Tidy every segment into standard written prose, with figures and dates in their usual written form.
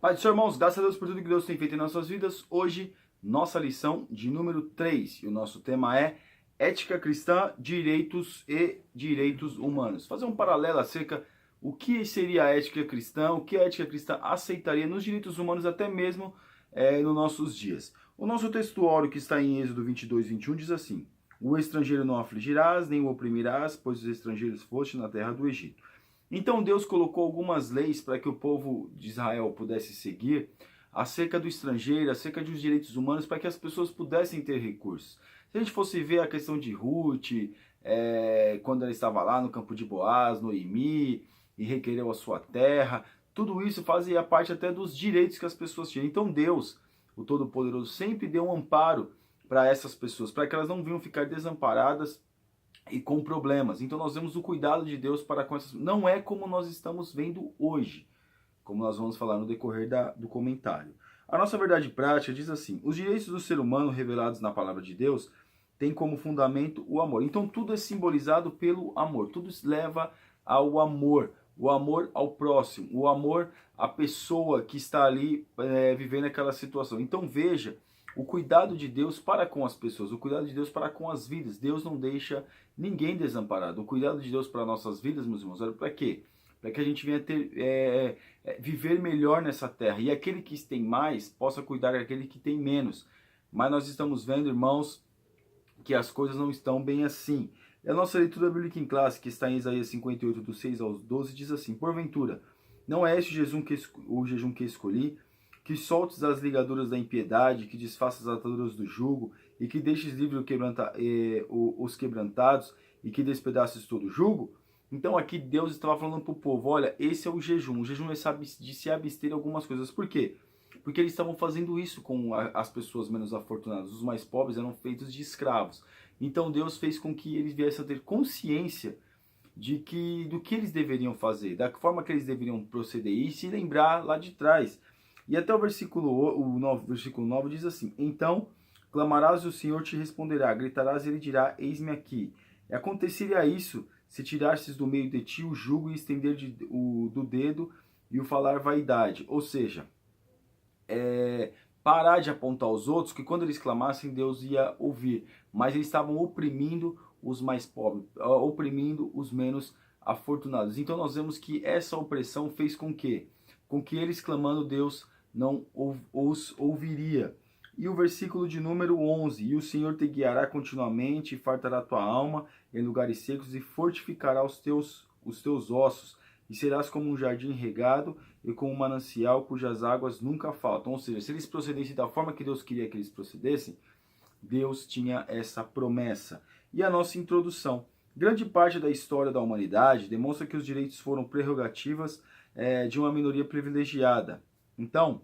Pai do Senhor, irmãos, graças a Deus por tudo que Deus tem feito em nossas vidas. Hoje, nossa lição de número 3. E o nosso tema é Ética Cristã, Direitos e Direitos Humanos. Fazer um paralelo acerca o que seria a ética cristã, o que a ética cristã aceitaria nos direitos humanos até mesmo nos nossos dias. O nosso textuário que está em Êxodo 22, 21 diz assim: O estrangeiro não afligirás, nem o oprimirás, pois os estrangeiros foste na terra do Egito. Então Deus colocou algumas leis para que o povo de Israel pudesse seguir acerca do estrangeiro, acerca dos direitos humanos, para que as pessoas pudessem ter recursos. Se a gente fosse ver a questão de Ruth, quando ela estava lá no campo de Boaz, Noemi, e requereu a sua terra, tudo isso fazia parte até dos direitos que as pessoas tinham. Então Deus, o Todo-Poderoso, sempre deu um amparo para essas pessoas, para que elas não venham ficar desamparadas e com problemas. Então nós vemos o cuidado de Deus para com essas... Não é como nós estamos vendo hoje, como nós vamos falar no decorrer do comentário. A nossa verdade prática diz assim: os direitos do ser humano revelados na palavra de Deus têm como fundamento o amor. Então tudo é simbolizado pelo amor, tudo leva ao amor, o amor ao próximo, o amor à pessoa que está ali vivendo aquela situação. Então veja o cuidado de Deus para com as pessoas, o cuidado de Deus para com as vidas. Deus não deixa ninguém desamparado. O cuidado de Deus para nossas vidas, meus irmãos, olha para quê? Para que a gente venha ter, viver melhor nessa terra. E aquele que tem mais possa cuidar daquele que tem menos. Mas nós estamos vendo, irmãos, que as coisas não estão bem assim. A nossa leitura bíblica em classe, que está em Isaías 58, do 6 ao 12, diz assim: Porventura, não é este o jejum que escolhi, que soltes as ligaduras da impiedade, que desfaças as ataduras do jugo, e que deixes livre os quebrantados, e que despedaces todo o jugo? Então aqui Deus estava falando para o povo: olha, esse é o jejum é de se abster de algumas coisas. Por quê? Porque eles estavam fazendo isso com as pessoas menos afortunadas. Os mais pobres eram feitos de escravos. Então Deus fez com que eles viessem a ter consciência do que eles deveriam fazer, da forma que eles deveriam proceder e se lembrar lá de trás. E até o versículo 9 diz assim: Então clamarás e o Senhor te responderá, gritarás e ele dirá: Eis-me aqui. E aconteceria isso se tirasses do meio de ti o jugo e estender do dedo e o falar vaidade. Ou seja, parar de apontar aos outros, que quando eles clamassem Deus ia ouvir. Mas eles estavam oprimindo os mais pobres, oprimindo os menos afortunados. Então nós vemos que essa opressão fez com que eles clamando Deus não os ouviria. E o versículo de número 11: E o Senhor te guiará continuamente, e fartará tua alma em lugares secos, e fortificará os teus ossos, e serás como um jardim regado, e como um manancial cujas águas nunca faltam. Ou seja, se eles procedessem da forma que Deus queria que eles procedessem, Deus tinha essa promessa. E a nossa introdução: grande parte da história da humanidade demonstra que os direitos foram prerrogativas de uma minoria privilegiada. Então,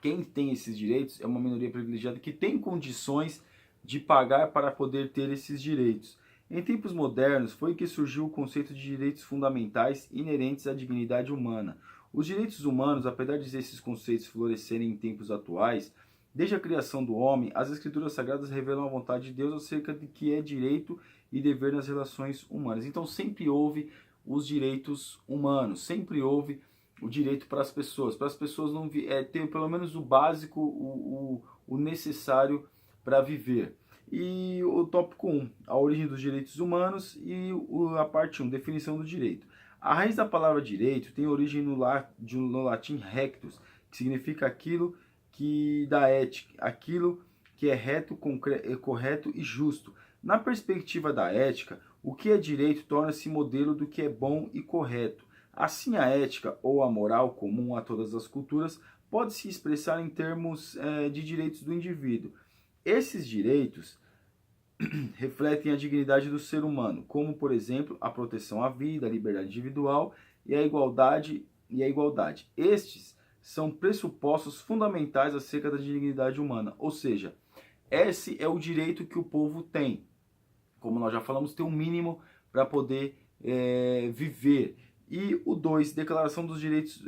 quem tem esses direitos é uma minoria privilegiada que tem condições de pagar para poder ter esses direitos. Em tempos modernos foi que surgiu o conceito de direitos fundamentais inerentes à dignidade humana. Os direitos humanos, apesar de esses conceitos florescerem em tempos atuais, desde a criação do homem, as escrituras sagradas revelam a vontade de Deus acerca de que é direito e dever nas relações humanas. Então sempre houve os direitos humanos, sempre houve o direito para as pessoas não ter pelo menos o básico, o necessário para viver. E o tópico 1, a origem dos direitos humanos, e a parte 1, definição do direito. A raiz da palavra direito tem origem no latim rectus, que significa aquilo que dá ética, aquilo que é reto, correto e justo. Na perspectiva da ética, o que é direito torna-se modelo do que é bom e correto. Assim, a ética ou a moral comum a todas as culturas pode se expressar em termos de direitos do indivíduo. Esses direitos refletem a dignidade do ser humano, como, por exemplo, a proteção à vida, a liberdade individual e a igualdade. Estes são pressupostos fundamentais acerca da dignidade humana, ou seja, esse é o direito que o povo tem. Como nós já falamos, ter um mínimo para poder viver. E o 2, Declaração dos Direitos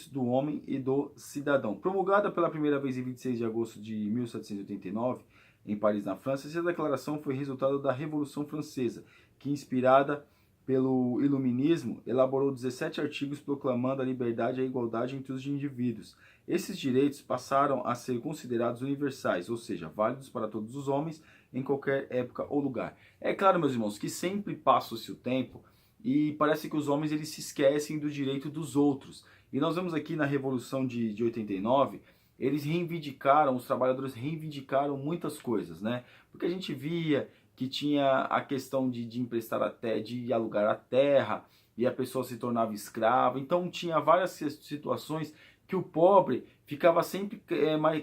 do Homem e do Cidadão. Promulgada pela primeira vez em 26 de agosto de 1789, em Paris, na França, essa declaração foi resultado da Revolução Francesa, que, inspirada pelo Iluminismo, elaborou 17 artigos proclamando a liberdade e a igualdade entre os indivíduos. Esses direitos passaram a ser considerados universais, ou seja, válidos para todos os homens em qualquer época ou lugar. É claro, meus irmãos, que sempre passa-se o tempo e parece que os homens eles se esquecem do direito dos outros. E nós vemos aqui na Revolução de 89, eles reivindicaram, os trabalhadores reivindicaram muitas coisas, né? Porque a gente via que tinha a questão de emprestar até, de alugar a terra, e a pessoa se tornava escrava. Então tinha várias situações que o pobre ficava sempre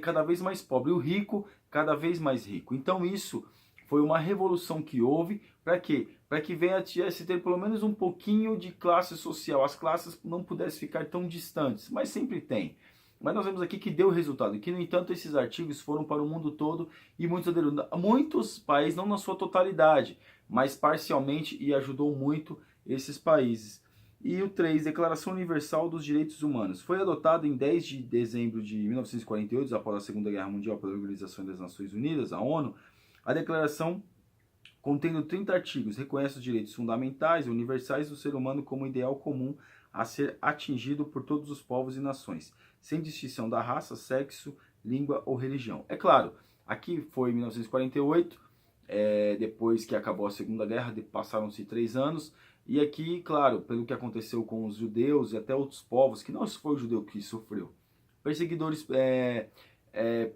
cada vez mais pobre, e o rico cada vez mais rico. Então isso foi uma revolução que houve, para quê? Para que venha a se ter pelo menos um pouquinho de classe social, as classes não pudessem ficar tão distantes, mas sempre tem. Mas nós vemos aqui que deu resultado, que no entanto esses artigos foram para o mundo todo e muitos países, não na sua totalidade, mas parcialmente, e ajudou muito esses países. E o 3, Declaração Universal dos Direitos Humanos. Foi adotado em 10 de dezembro de 1948, após a Segunda Guerra Mundial, pela Organização das Nações Unidas, a ONU. A declaração, contendo 30 artigos, reconhece os direitos fundamentais e universais do ser humano como ideal comum a ser atingido por todos os povos e nações, sem distinção da raça, sexo, língua ou religião. É claro, aqui foi em 1948, depois que acabou a Segunda Guerra, passaram-se 3 anos, e aqui, claro, pelo que aconteceu com os judeus e até outros povos, que não foi o judeu que sofreu, perseguidores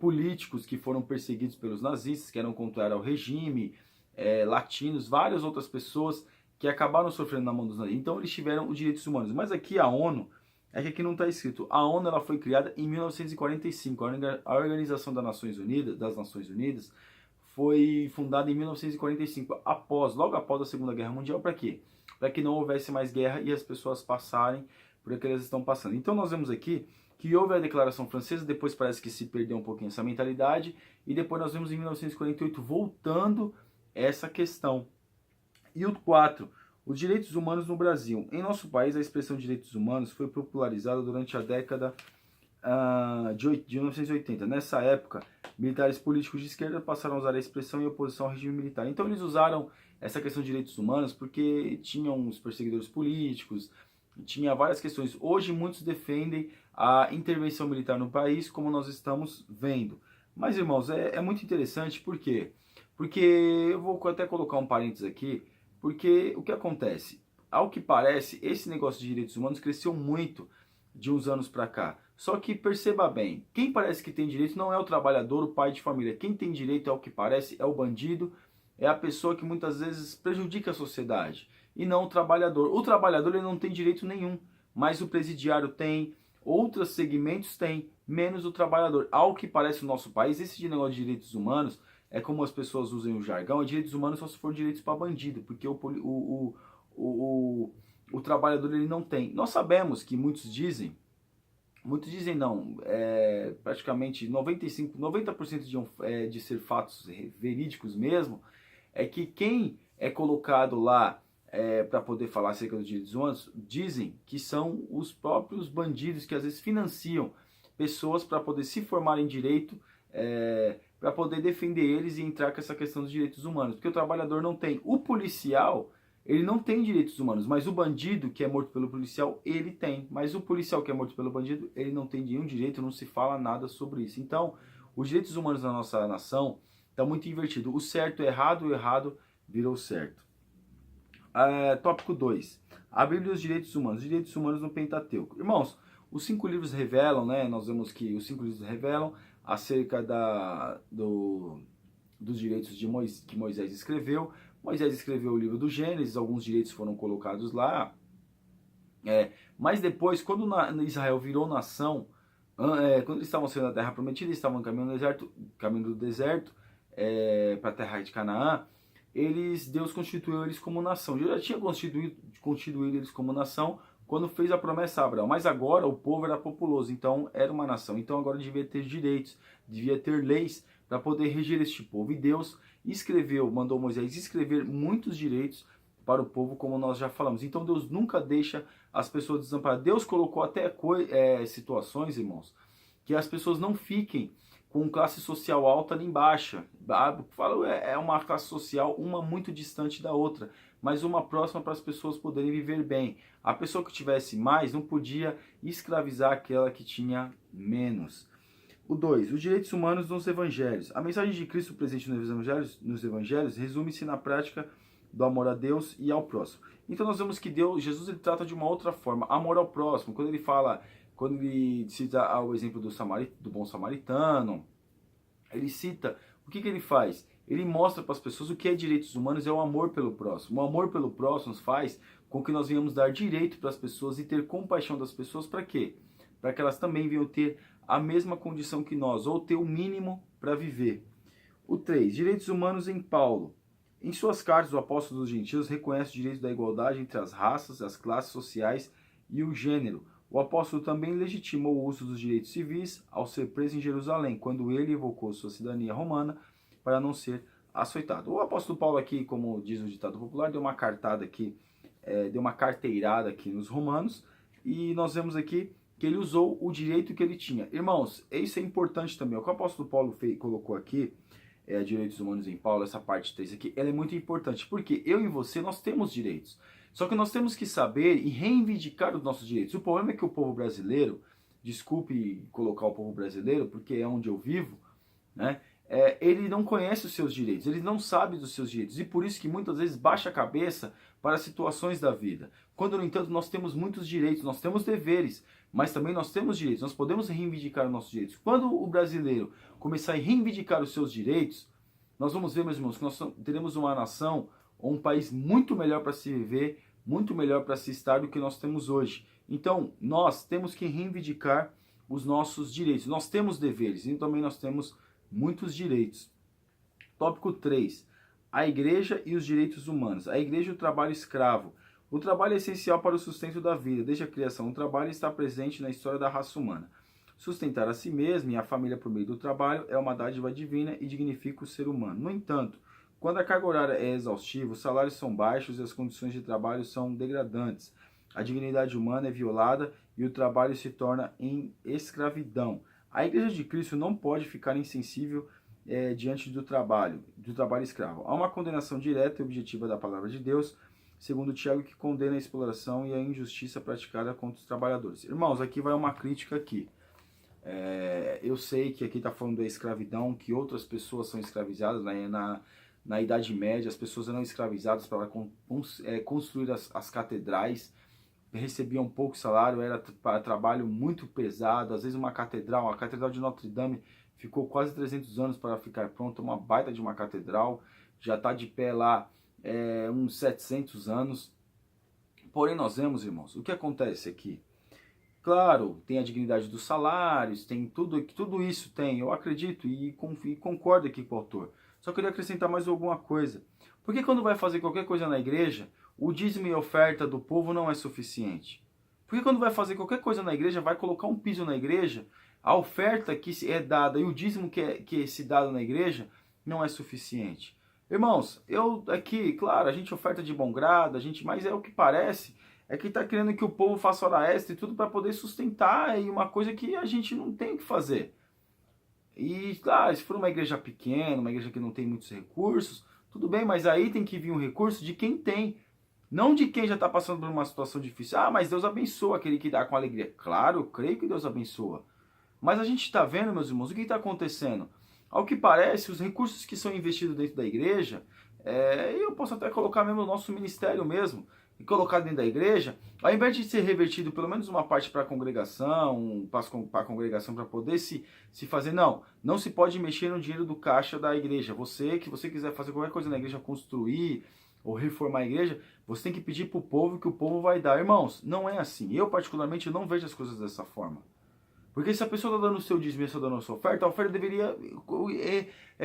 políticos que foram perseguidos pelos nazistas, que eram contrários ao regime, latinos, várias outras pessoas que acabaram sofrendo na mão dos nazistas. Então eles tiveram os direitos humanos. Mas aqui a ONU, é que aqui não está escrito, a ONU ela foi criada em 1945, a Organização das Nações Unidas foi fundada em 1945, logo após a Segunda Guerra Mundial. Para quê? Para que não houvesse mais guerra e as pessoas passarem por o que elas estão passando. Então nós vemos aqui que houve a Declaração Francesa, depois parece que se perdeu um pouquinho essa mentalidade, e depois nós vemos em 1948 voltando essa questão. E o 4, os direitos humanos no Brasil. Em nosso país, a expressão direitos humanos foi popularizada durante a década de 1980. Nessa época, militares políticos de esquerda passaram a usar a expressão em oposição ao regime militar. Então eles usaram essa questão de direitos humanos porque tinham os perseguidores políticos, tinha várias questões. Hoje muitos defendem a intervenção militar no país, como nós estamos vendo. Mas, irmãos, é muito interessante, por quê? Porque eu vou até colocar um parênteses aqui, porque o que acontece? Ao que parece, esse negócio de direitos humanos cresceu muito de uns anos para cá. Só que perceba bem, quem parece que tem direito não é o trabalhador, o pai de família. Quem tem direito, ao que parece, é o bandido, é a pessoa que muitas vezes prejudica a sociedade, e não o trabalhador. O trabalhador ele não tem direito nenhum, mas o presidiário tem, outros segmentos têm, menos o trabalhador. Ao que parece no nosso país, esse negócio de direitos humanos, é como as pessoas usam o jargão, direitos humanos só se for direitos para bandido, porque o trabalhador ele não tem. Nós sabemos que muitos dizem não, praticamente 90% de ser fatos verídicos mesmo, é que quem é colocado lá para poder falar acerca dos direitos humanos, dizem que são os próprios bandidos que às vezes financiam pessoas para poder se formar em direito, para poder defender eles e entrar com essa questão dos direitos humanos, porque o trabalhador não tem. O policial, ele não tem direitos humanos, mas o bandido que é morto pelo policial, ele tem. Mas o policial que é morto pelo bandido, ele não tem nenhum direito, não se fala nada sobre isso. Então, os direitos humanos na nossa nação estão muito invertidos. O certo é errado, o errado virou certo. Tópico 2. A Bíblia e os direitos humanos. Os direitos humanos no Pentateuco. Irmãos, os 5 livros revelam, né? Nós vemos que os 5 livros revelam acerca dos direitos que Moisés escreveu. Moisés escreveu o livro do Gênesis, alguns direitos foram colocados lá. Mas depois, quando Israel virou nação, quando eles estavam saindo da terra prometida, eles estavam caminho do deserto para a terra de Canaã, Deus constituiu eles como nação. Deus já tinha constituído eles como nação quando fez a promessa a Abraão. Mas agora o povo era populoso, então era uma nação. Então agora devia ter direitos, devia ter leis para poder reger este povo. E Deus mandou Moisés escrever muitos direitos para o povo, como nós já falamos. Então Deus nunca deixa as pessoas desamparadas. Deus colocou até situações, irmãos, que as pessoas não fiquem com classe social alta nem baixa. É uma classe social, uma muito distante da outra. mas uma próxima para as pessoas poderem viver bem. A pessoa que tivesse mais não podia escravizar aquela que tinha menos. O 2. Os direitos humanos nos evangelhos. A mensagem de Cristo presente nos evangelhos resume-se na prática do amor a Deus e ao próximo. Então nós vemos que Jesus ele trata de uma outra forma, amor ao próximo. Quando ele cita o exemplo do bom samaritano, ele cita, o que ele faz? Ele mostra para as pessoas o que é direitos humanos, é o amor pelo próximo. O amor pelo próximo faz com que nós venhamos dar direito para as pessoas e ter compaixão das pessoas, para quê? Para que elas também venham ter a mesma condição que nós, ou ter o mínimo para viver. O 3. Direitos humanos em Paulo. Em suas cartas, o apóstolo dos gentios reconhece o direito da igualdade entre as raças, as classes sociais e o gênero. O apóstolo também legitimou o uso dos direitos civis ao ser preso em Jerusalém, quando ele evocou sua cidadania romana para não ser açoitado. O apóstolo Paulo aqui, como diz o ditado popular, deu uma cartada aqui, deu uma carteirada aqui nos romanos, e nós vemos aqui que ele usou o direito que ele tinha. Irmãos, isso é importante também. O que o apóstolo Paulo colocou aqui, direitos humanos em Paulo, essa parte 3 aqui, ela é muito importante, porque eu e você, nós temos direitos. Só que nós temos que saber e reivindicar os nossos direitos. O problema é que o povo brasileiro, desculpe colocar o povo brasileiro, porque é onde eu vivo, né? Ele não conhece os seus direitos, ele não sabe dos seus direitos, e por isso que muitas vezes baixa a cabeça para as situações da vida. Quando, no entanto, nós temos muitos direitos, nós temos deveres, mas também nós temos direitos, nós podemos reivindicar os nossos direitos. Quando o brasileiro começar a reivindicar os seus direitos, nós vamos ver, meus irmãos, que nós teremos uma nação ou um país muito melhor para se viver, muito melhor para se estar do que nós temos hoje. Então, nós temos que reivindicar os nossos direitos. Nós temos deveres e também nós temos muitos direitos. Tópico 3. A igreja e os direitos humanos. A igreja e o trabalho escravo. O trabalho é essencial para o sustento da vida. Desde a criação, o trabalho está presente na história da raça humana. Sustentar a si mesmo e a família por meio do trabalho é uma dádiva divina e dignifica o ser humano. No entanto, quando a carga horária é exaustiva, os salários são baixos e as condições de trabalho são degradantes. A dignidade humana é violada e o trabalho se torna em escravidão. A Igreja de Cristo não pode ficar insensível diante do trabalho escravo. Há uma condenação direta e objetiva da palavra de Deus, segundo Tiago, que condena a exploração e a injustiça praticada contra os trabalhadores. Irmãos, aqui vai uma crítica aqui. Eu sei que aqui está falando da escravidão, que outras pessoas são escravizadas. Na Idade Média, as pessoas eram escravizadas para construir as catedrais, recebiam pouco salário, era trabalho muito pesado. Às vezes a Catedral de Notre Dame ficou quase 300 anos para ficar pronta, uma baita de uma catedral, já está de pé lá uns 700 anos. Porém, nós vemos, irmãos, o que acontece aqui. Claro, tem a dignidade dos salários, tem tudo isso tem, eu acredito e concordo aqui com o autor. Só queria acrescentar mais alguma coisa. Porque quando vai fazer qualquer coisa na igreja, o dízimo e a oferta do povo não é suficiente? Porque quando vai fazer qualquer coisa na igreja, vai colocar um piso na igreja, a oferta que é dada e o dízimo que é se dado na igreja não é suficiente. Irmãos, eu aqui, claro, a gente oferta de bom grado, mas é o que parece, é que está querendo que o povo faça hora extra e tudo para poder sustentar, e uma coisa que a gente não tem o que fazer. E, claro, se for uma igreja pequena, uma igreja que não tem muitos recursos, tudo bem, mas aí tem que vir um recurso de quem tem, não de quem já está passando por uma situação difícil. Ah, mas Deus abençoa aquele que dá com alegria. Claro, eu creio que Deus abençoa. Mas a gente está vendo, meus irmãos, o que está acontecendo? Ao que parece, os recursos que são investidos dentro da igreja, eu posso até colocar mesmo o nosso ministério mesmo, e colocar dentro da igreja, ao invés de ser revertido pelo menos uma parte para a congregação, para poder se fazer, não se pode mexer no dinheiro do caixa da igreja. Que você quiser fazer qualquer coisa na igreja, construir ou reformar a igreja, você tem que pedir para o povo que o povo vai dar. Irmãos, não é assim. Eu particularmente não vejo as coisas dessa forma. Porque se a pessoa está dando o seu dízimo e está dando a sua oferta, a oferta deveria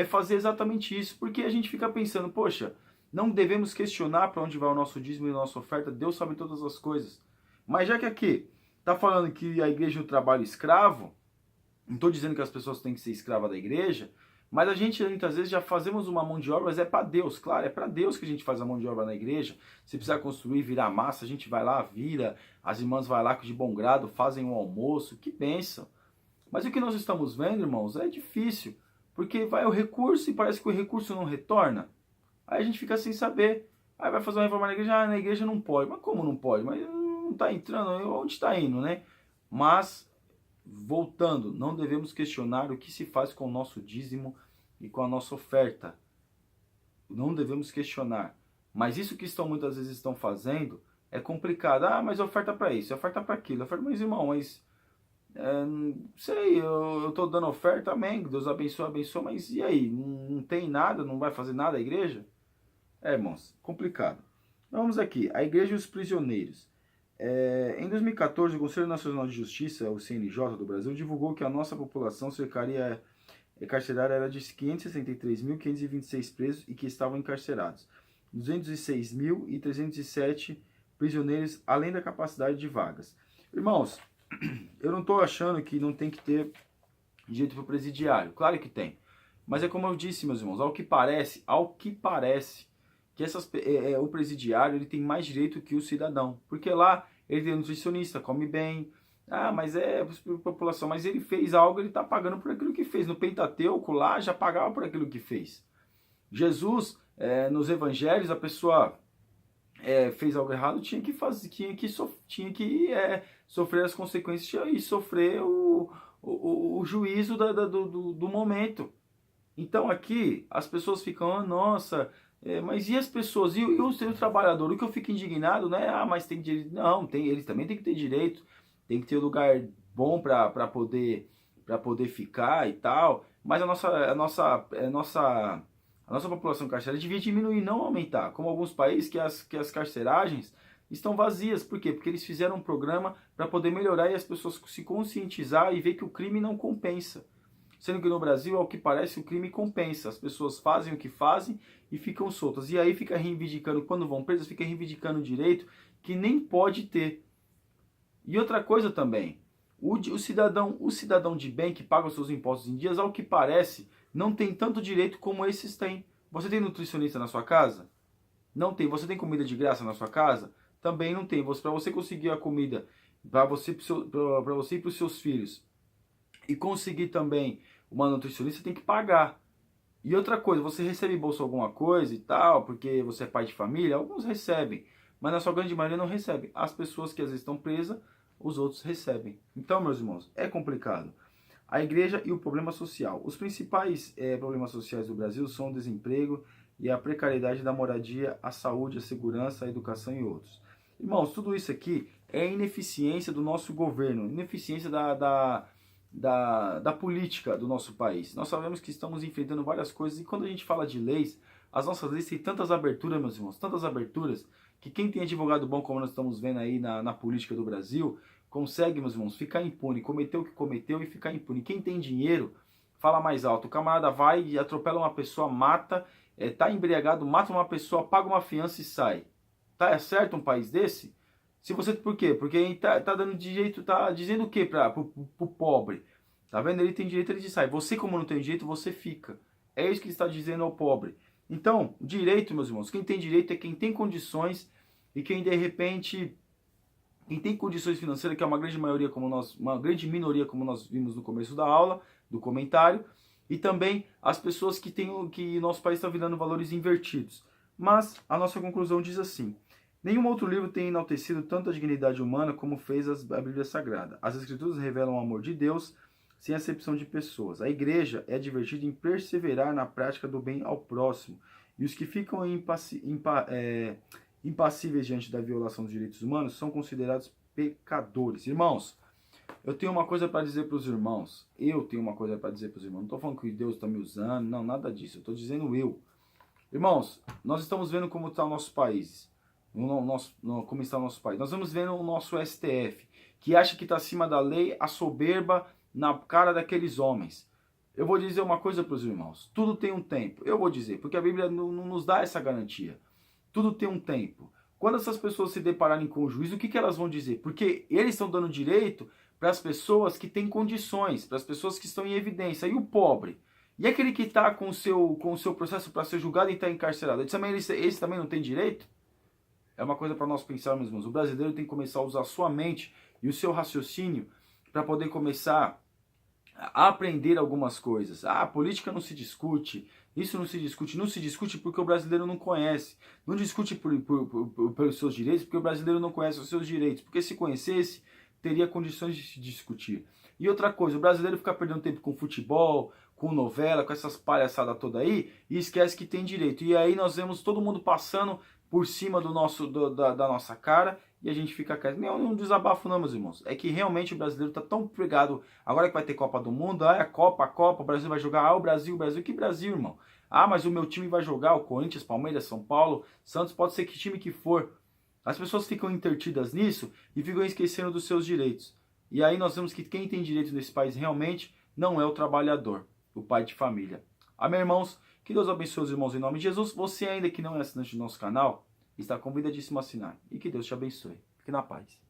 fazer exatamente isso. Porque a gente fica pensando, poxa, não devemos questionar para onde vai o nosso dízimo e a nossa oferta. Deus sabe todas as coisas. Mas já que aqui está falando que a igreja é o trabalho escravo, não estou dizendo que as pessoas têm que ser escravas da igreja, mas a gente muitas vezes já fazemos uma mão de obra, mas é para Deus, claro, é para Deus que a gente faz a mão de obra na igreja. Se precisar construir, virar massa, a gente vai lá, vira, as irmãs vão lá de bom grado, fazem um almoço, que bênção. Mas o que nós estamos vendo, irmãos, é difícil, porque vai o recurso e parece que o recurso não retorna. Aí a gente fica sem saber. Aí vai fazer uma reforma na igreja não pode. Mas como não pode? Mas não está entrando, onde está indo, né? Mas, voltando, não devemos questionar o que se faz com o nosso dízimo e com a nossa oferta. Não devemos questionar. Mas isso que muitas vezes estão fazendo é complicado. Ah, mas oferta para isso, oferta para aquilo. Oferta, mas irmão, mas sei, eu estou dando oferta, amém, Deus abençoe, abençoe, mas e aí? Não tem nada, não vai fazer nada a igreja? Irmãos, complicado. Vamos aqui, a igreja e os prisioneiros. Em 2014, o Conselho Nacional de Justiça, o CNJ do Brasil, divulgou que a nossa população carcerária era de 563.526 presos e que estavam encarcerados. 206.307 prisioneiros, além da capacidade de vagas. Irmãos, eu não estou achando que não tem que ter direito para o presidiário. Claro que tem. Mas é como eu disse, meus irmãos, ao que parece, que o presidiário ele tem mais direito que o cidadão. Porque lá ele tem nutricionista, come bem. Ah, mas é população. Mas ele fez algo, ele está pagando por aquilo que fez. No Pentateuco lá já pagava por aquilo que fez. Jesus, nos evangelhos, a pessoa fez algo errado, tinha que sofrer as consequências e sofrer o juízo do momento. Então aqui as pessoas ficam, nossa, mas e as pessoas? E o trabalhador? O que eu fico indignado, né? Ah, mas tem direito. Não, eles também têm que ter direito, tem que ter um lugar bom para poder ficar e tal. Mas a nossa população carcerária devia diminuir, não aumentar. Como alguns países que as carceragens estão vazias. Por quê? Porque eles fizeram um programa para poder melhorar e as pessoas se conscientizar e ver que o crime não compensa. Sendo que no Brasil, ao que parece, o crime compensa. As pessoas fazem o que fazem e ficam soltas. E aí fica reivindicando, quando vão presas, fica reivindicando direito que nem pode ter. E outra coisa também, o cidadão de bem que paga os seus impostos em dias, ao que parece, não tem tanto direito como esses têm. Você tem nutricionista na sua casa? Não tem. Você tem comida de graça na sua casa? Também não tem. Para você conseguir a comida para você e para os seus filhos e conseguir também uma nutricionista, tem que pagar. E outra coisa, você recebe bolsa alguma coisa e tal, porque você é pai de família? Alguns recebem, mas na sua grande maioria não recebe. As pessoas que às vezes estão presas, os outros recebem. Então, meus irmãos, é complicado. A igreja e o problema social. Os principais problemas sociais do Brasil são o desemprego e a precariedade da moradia, a saúde, a segurança, a educação e outros. Irmãos, tudo isso aqui é ineficiência do nosso governo, ineficiência da política do nosso país. Nós sabemos que estamos enfrentando várias coisas e quando a gente fala de leis, as nossas leis têm tantas aberturas, meus irmãos, tantas aberturas, que quem tem advogado bom, como nós estamos vendo aí na política do Brasil, consegue, meus irmãos, ficar impune, cometeu o que cometeu e ficar impune. Quem tem dinheiro, fala mais alto. O camarada vai e atropela uma pessoa, mata, tá embriagado, mata uma pessoa, paga uma fiança e sai. Tá certo um país desse? Se você, por quê? Porque ele tá dando direito, tá dizendo o quê pro pobre? Tá vendo? Ele tem direito, ele sai. Você, como não tem direito, você fica. É isso que ele está dizendo ao pobre. Então, direito, meus irmãos, quem tem direito é quem tem condições e quem, de repente, quem tem condições financeiras, que é uma grande minoria, como nós vimos no começo da aula, do comentário, e também as pessoas que nosso país está virando valores invertidos. Mas a nossa conclusão diz assim: nenhum outro livro tem enaltecido tanto a dignidade humana como fez a Bíblia Sagrada. As Escrituras revelam o amor de Deus sem acepção de pessoas. A igreja é advertida em perseverar na prática do bem ao próximo. E os que ficam impassíveis diante da violação dos direitos humanos são considerados pecadores. Irmãos, eu tenho uma coisa para dizer para os irmãos. Não estou falando que Deus está me usando, não, nada disso. Eu estou dizendo eu. Irmãos, nós estamos vendo como está o nosso país. Como está o nosso país. Nós vamos vendo o nosso STF, que acha que está acima da lei, a soberba na cara daqueles homens. Eu vou dizer uma coisa para os irmãos. Tudo tem um tempo. Eu vou dizer, porque a Bíblia não nos dá essa garantia. Tudo tem um tempo. Quando essas pessoas se depararem com o juízo, o que elas vão dizer? Porque eles estão dando direito para as pessoas que têm condições, para as pessoas que estão em evidência. E o pobre? E aquele que está com o seu processo para ser julgado e está encarcerado? Esse também não tem direito? É uma coisa para nós pensarmos, irmãos. O brasileiro tem que começar a usar a sua mente e o seu raciocínio para poder começar aprender algumas coisas. Ah, política não se discute, isso não se discute porque o brasileiro não conhece. Não discute pelos seus direitos, porque o brasileiro não conhece os seus direitos. Porque se conhecesse, teria condições de se discutir. E outra coisa, o brasileiro fica perdendo tempo com futebol, com novela, com essas palhaçadas toda aí, e esquece que tem direito. E aí nós vemos todo mundo passando por cima da nossa cara, e a gente fica quieto. Não é um desabafo não, meus irmãos. É que realmente o brasileiro tá tão pregado. Agora que vai ter Copa do Mundo, ah, é a Copa, o Brasil vai jogar. Ah, o Brasil. Que Brasil, irmão? Ah, mas o meu time vai jogar, o Corinthians, Palmeiras, São Paulo, Santos, pode ser que time que for. As pessoas ficam intertidas nisso e ficam esquecendo dos seus direitos. E aí nós vemos que quem tem direito nesse país realmente não é o trabalhador, o pai de família. Amém, irmãos? Que Deus abençoe os irmãos em nome de Jesus. Você ainda que não é assinante do nosso canal, está convidadíssimo a assinar. E que Deus te abençoe. Fique na paz.